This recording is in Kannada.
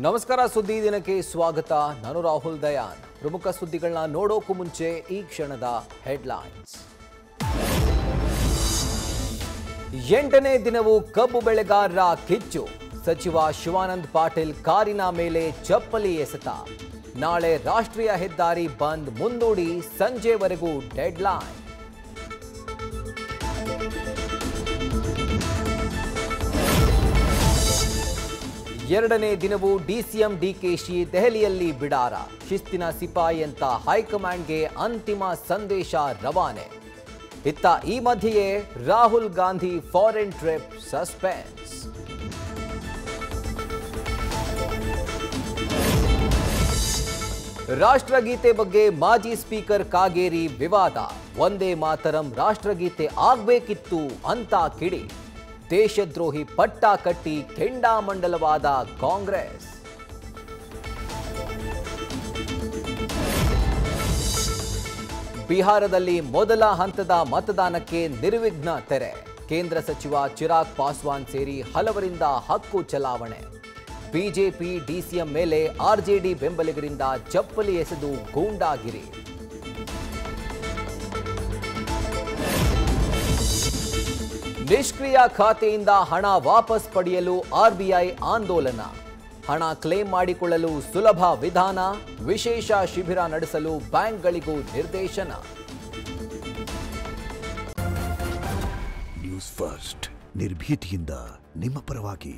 ನಮಸ್ಕಾರ ಸುದ್ದಿ ದಿನಕ್ಕೆ ಸ್ವಾಗತ. ನಾನು ರಾಹುಲ್ ದಯಾನ್. ಪ್ರಮುಖ ಸುದ್ದಿಗಳನ್ನ ನೋಡೋಕು ಮುಂಚೆ ಈ ಕ್ಷಣದ ಹೆಡ್ಲೈನ್ಸ್. 8ನೇ ದಿನವೂ ಕಬ್ಬು ಬೆಳೆಗಾರರ ಕಿಚ್ಚು. ಸಚಿವ ಶಿವಾನಂದ ಪಾಟೀಲ್ ಕಾರಿನ ಮೇಲೆ ಚಪ್ಪಲಿ ಎಸೆತ. ನಾಳೆ ರಾಷ್ಟ್ರೀಯ ಹೆದ್ದಾರಿ ಬಂದ್ ಮುಂದೂಡಿ ಸಂಜೆವರೆಗೂ ಡೆಡ್ಲೈನ್. ಎರಡನೇ ದಿನವೂ ಡಿಸಿಎಂ ಡಿಕೆಶಿ ದೆಹಲಿಯಲ್ಲಿ ಬಿಡಾರ. ಶಿಸ್ತಿನ ಸಿಪಾಯಿ ಅಂತ ಹೈಕಮಾಂಡ್ಗೆ ಅಂತಿಮ ಸಂದೇಶ ರವಾನೆ. ಇತ್ತ ಈ ಮಧ್ಯೆಯೇ Rahul Gandhi foreign trip suspense. ರಾಷ್ಟ್ರಗೀತೆ ಬಗ್ಗೆ ಮಾಜಿ ಸ್ಪೀಕರ್ ಕಾಗೇರಿ ವಿವಾದ. ಒಂದೇ ಮಾತರಂ ರಾಷ್ಟ್ರಗೀತೆ ಆಗ್ಬೇಕಿತ್ತು ಅಂತ ಕಿಡಿ. ದೇಶದ್ರೋಹಿ ಪಟ್ಟ ಕಟ್ಟಿ ಕೆಂಡಾಮಂಡಲವಾದ ಕಾಂಗ್ರೆಸ್. ಬಿಹಾರದಲ್ಲಿ ಮೊದಲ ಹಂತದ ಮತದಾನಕ್ಕೆ ನಿರ್ವಿಘ್ನ ತೆರೆ. ಕೇಂದ್ರ ಸಚಿವ ಚಿರಾಗ್ ಪಾಸ್ವಾನ್ ಸೇರಿ ಹಲವರಿಂದ ಹಕ್ಕು ಚಲಾವಣೆ. ಬಿಜೆಪಿ ಡಿಸಿಎಂ ಮೇಲೆ ಆರ್ಜೆಡಿ ಬೆಂಬಲಿಗರಿಂದ ಚಪ್ಪಲಿ ಎಸೆದು ಗೂಂಡಾಗಿರಿ. ನಿಷ್ಕ್ರಿಯ ಖಾತೆಯಿಂದ ಹಣ ವಾಪಸ್ ಪಡೆಯಲು ಆರ್ಬಿಐ ಆಂದೋಲನ. ಹಣ ಕ್ಲೇಮ್ ಮಾಡಿಕೊಳ್ಳಲು ಸುಲಭ ವಿಧಾನ. ವಿಶೇಷ ಶಿಬಿರ ನಡೆಸಲು ಬ್ಯಾಂಕ್ಗಳಿಗೂ ನಿರ್ದೇಶನ. ನ್ಯೂಸ್ ಫಸ್ಟ್, ನಿರ್ಭೀತಿಯಿಂದ ನಿಮ್ಮ ಪರವಾಗಿ.